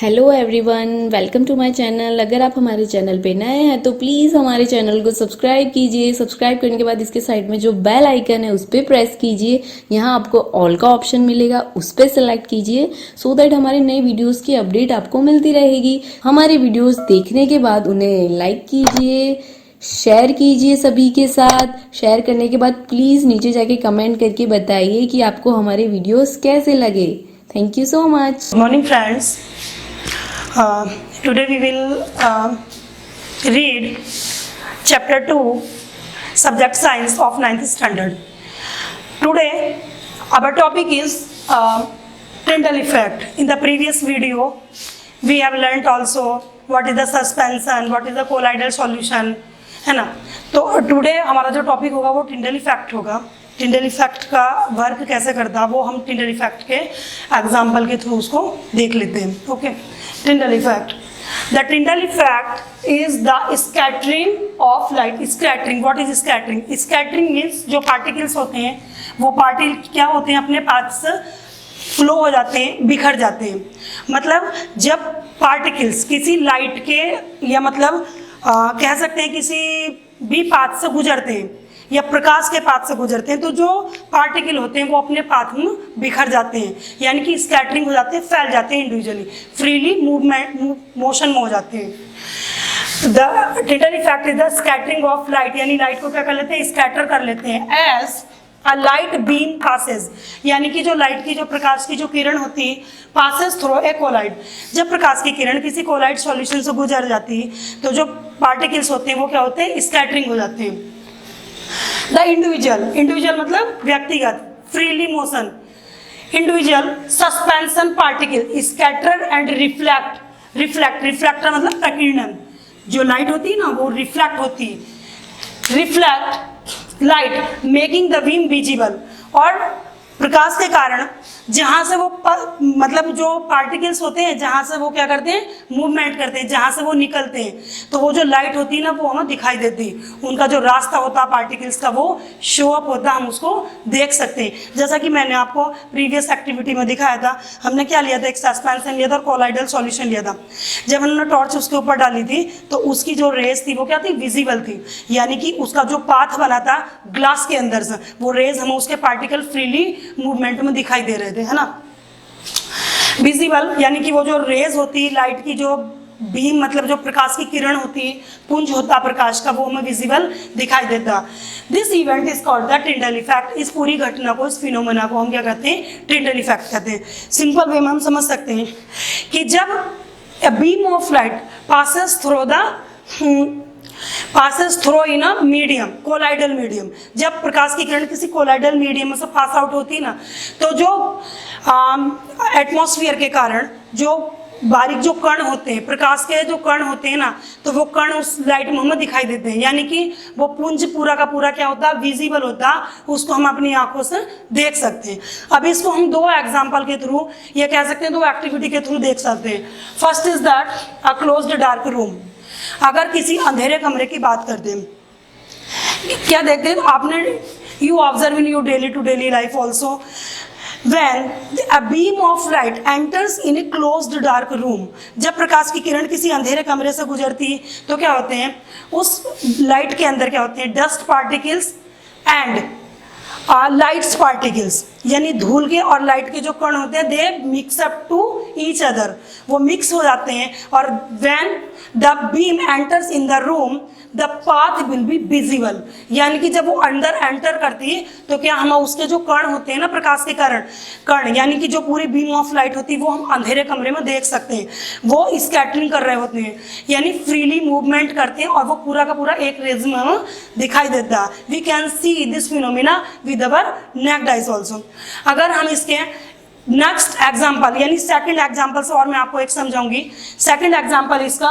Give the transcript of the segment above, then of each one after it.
Hello everyone, welcome to my channel. अगर आप हमारे चैनल पे नए हैं तो प्लीज़ हमारे चैनल को सब्सक्राइब कीजिए। सब्सक्राइब करने के बाद इसके साइड में जो बेल आइकन है उस पर प्रेस कीजिए। यहाँ आपको ऑल का ऑप्शन मिलेगा, उस पर सेलेक्ट कीजिए सो दैट हमारे नए वीडियोस की अपडेट आपको मिलती रहेगी। हमारे वीडियोस देखने के बाद उन्हें लाइक कीजिए, शेयर कीजिए सभी के साथ। शेयर करने के बाद प्लीज़ नीचे जाके कमेंट करके बताइए कि आपको हमारे वीडियोस कैसे लगे। Thank you so much. Good morning, friends. Today we will read chapter 2, subject science of 9th standard. Today our topic is Tyndall effect. In the previous video we have learnt also what is the suspension, what is the colloidal solution, है ना। तो today हमारा जो topic होगा वो Tyndall effect होगा। Tyndall effect का work कैसे करता है वो हम टिंडल इफेक्ट के एग्जाम्पल के थ्रू उसको देख लेते हैं। Okay, Tyndall effect. The Tyndall effect is the scattering of light. Scattering, what is scattering? Scattering means जो पार्टिकल्स होते हैं वो पार्टिकल क्या होते हैं, अपने पाथ से फ्लो हो जाते हैं, बिखर जाते हैं। मतलब जब पार्टिकल्स किसी लाइट के या मतलब कह सकते हैं किसी भी पाथ से गुजरते हैं या प्रकाश के पाथ से गुजरते हैं तो जो पार्टिकल होते हैं वो अपने पाथ में बिखर जाते हैं, यानी कि स्कैटरिंग हो जाते हैं, फैल जाते हैं इंडिविजुअली, फ्रीली मोशन में हो जाते हैं। The Tyndall effect is the scattering of light, यानी लाइट को क्या कर लेते हैं, स्कैटर कर लेते हैं। As a light beam passes, यानी कि जो लाइट की जो प्रकाश की जो किरण होती है पासेज थ्रू ए कोलाइड। जब प्रकाश की किरण किसी कोलाइड सॉल्यूशन से गुजर जाती है तो जो पार्टिकल्स होते हैं वो क्या होते हैं, स्कैटरिंग हो जाते हैं। द इंडिविजुअल मतलब व्यक्तिगत, freely motion, individual suspension particle scatter and reflector मतलब प्रकीर्णन। जो लाइट होती है ना वो रिफ्लेक्ट होती है, reflect light making the beam visible. और प्रकाश के कारण जहाँ से वो मतलब जो पार्टिकल्स होते हैं जहाँ से वो क्या करते हैं, मूवमेंट करते हैं, जहाँ से वो निकलते हैं तो वो जो लाइट होती है ना वो हमें दिखाई देती है। उनका जो रास्ता होता है पार्टिकल्स का वो शो अप होता है, हम उसको देख सकते हैं। जैसा कि मैंने आपको प्रीवियस एक्टिविटी में दिखाया था, हमने क्या लिया था, एक सस्पेंशन लिया था और कोलाइडल सॉल्यूशन लिया था। जब हमने टॉर्च उसके ऊपर डाली थी तो उसकी जो रेज थी वो क्या थी, विजिबल थी, यानी कि उसका जो पाथ बना था ग्लास के अंदर से वो रेज हमें उसके पार्टिकल फ्रीली मूवमेंट में दिखाई दे रहे थे, है ना। विजिबल यानी कि वो जो रेज होती है लाइट की, जो बीम मतलब जो प्रकाश की किरण होती है, पुंज होता प्रकाश का, वो हमें विजिबल दिखाई देता। This event is called the Tyndall effect. इस पूरी घटना को, इस फिनोमेना को हम क्या कहते हैं, टिंडल इफेक्ट कहते हैं। सिंपल वे में हम समझ सकते हैं कि जब a beam of light passes through in a medium, colloidal medium. जब प्रकाश की किरण किसी कोलाइडल मीडियम में से पास आउट होती है ना तो जो एटमॉस्फेयर के कारण जो बारीक जो कण होते हैं, प्रकाश के जो कण होते हैं ना, तो वो कण उस लाइट में हमें दिखाई देते हैं, यानी कि वो पुंज पूरा का पूरा क्या होता है, विजिबल होता है, उसको हम अपनी आंखों से देख सकते हैं। अब इसको हम दो एग्जांपल के थ्रू या कह सकते हैं दो एक्टिविटी के थ्रू देख सकते हैं। First is that a closed dark room. अगर किसी अंधेरे कमरे की बात करते हैं, क्या देखते हैं, आपने you observe in your daily to daily life also when a beam of light enters in a closed dark room, जब प्रकाश की किरण किसी अंधेरे कमरे से गुजरती है तो क्या होते हैं, उस लाइट के अंदर क्या होते हैं, dust particles and lights particles, यानी धूल के और लाइट के जो कण होते हैं they mix up to each other, वो मिक्स हो जाते हैं। और when the beam enters in the room the path will be visible, यानी कि जब वो अंदर एंटर करती है तो क्या हम उसके जो कण होते हैं ना प्रकाश के कारण कण, यानी कि जो पूरी बीम ऑफ लाइट होती है वो हम अंधेरे कमरे में देख सकते हैं। वो स्कैटरिंग कर रहे होते हैं, यानी फ्रीली मूवमेंट करते हैं और वो पूरा का पूरा एक रेज में हमें दिखाई देता है। We can see this phenomena with our naked eyes also. अगर हम इसके नेक्स्ट एग्जाम्पल यानी सेकंड एग्जाम्पल से और मैं आपको एक समझाऊंगी। सेकंड एग्जाम्पल इसका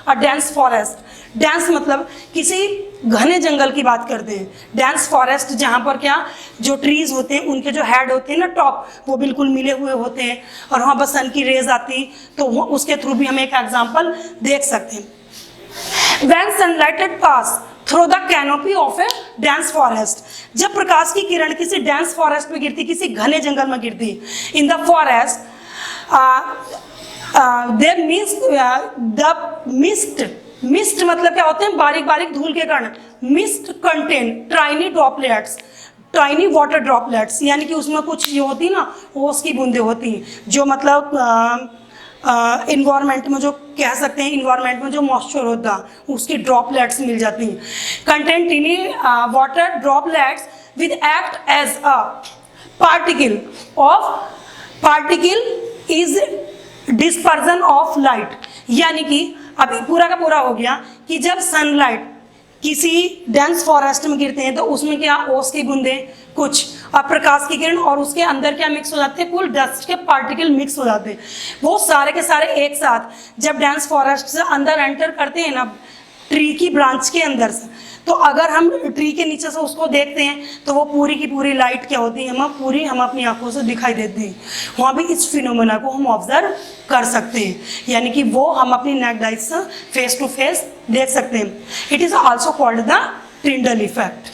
अ डेंस फॉरेस्ट। डेंस मतलब किसी घने जंगल की बात करते हैं। डेंस फॉरेस्ट जहाँ पर क्या जो ट्रीज होते हैं उनके जो हेड होते हैं ना टॉप वो बिल्कुल मिले हुए होते हैं और वहाँ पर सन की रेज आती तो उसके थ्रू भी हम एक एग्जाम्पल देख सकते हैं। When sunlight pass through the canopy of a dense forest, जब प्रकाश की किरण किसी डेंस फॉरेस्ट में गिरती, किसी घने जंगल में गिरती, in the forest they mist मतलब क्या होते हैं, बारीक बारीक धूल के कण। Mist contain tiny droplets, tiny water droplets, यानी कि उसमें कुछ ये होती है ना, ओस की बूंदें होती हैं, जो मतलब इन्वायरमेंट में जो कह सकते हैं, इन्वायरमेंट में जो मॉइस्चर होता है उसकी ड्रॉपलेट्स मिल जाती हैं। Contain tiny water droplets with act as a particle is dispersion of light, यानी कि अभी पूरा का पूरा हो गया कि जब सनलाइट किसी डेंस फॉरेस्ट में गिरते हैं तो उसमें क्या, ओस की बूंदें, कुछ प्रकाश की किरण और उसके अंदर क्या मिक्स हो जाते हैं, कुल डस्ट के पार्टिकल मिक्स हो जाते हैं। वो सारे के सारे एक साथ जब डेंस फॉरेस्ट से अंदर एंटर करते हैं ना, ट्री की ब्रांच के अंदर से, तो अगर हम ट्री के नीचे से उसको देखते हैं तो वो पूरी की पूरी लाइट क्या होती है, हम अपनी आंखों से दिखाई देती है। वहाँ भी इस फिनोमेना को हम ऑब्जर्व कर सकते हैं, यानी कि वो हम अपनी नेक्ड आइज से फेस टू फेस देख सकते हैं। It is also called the Tyndall effect,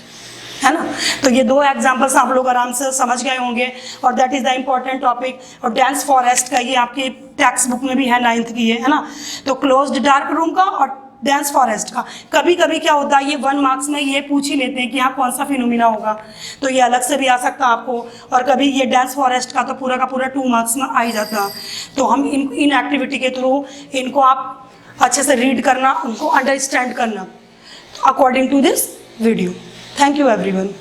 है ना। तो ये दो एग्जांपल्स आप लोग आराम से समझ गए होंगे, और that is the important topic. और डेंस फॉरेस्ट का ये आपके टेक्स्ट बुक में भी है, 9th की है ना। तो क्लोज्ड डार्क रूम का और डेंस फॉरेस्ट का कभी कभी क्या होता है, ये 1 मार्क्स में ये पूछ ही लेते हैं कि यहाँ कौन सा फिनोमिना होगा, तो ये अलग से भी आ सकता है आपको। और कभी ये डेंस फॉरेस्ट का तो पूरा का पूरा 2 मार्क्स में आ ही जाता है। तो हम इन एक्टिविटी के थ्रू इनको आप अच्छे से रीड करना, उनको अंडरस्टैंड करना according to this video. Thank you everyone.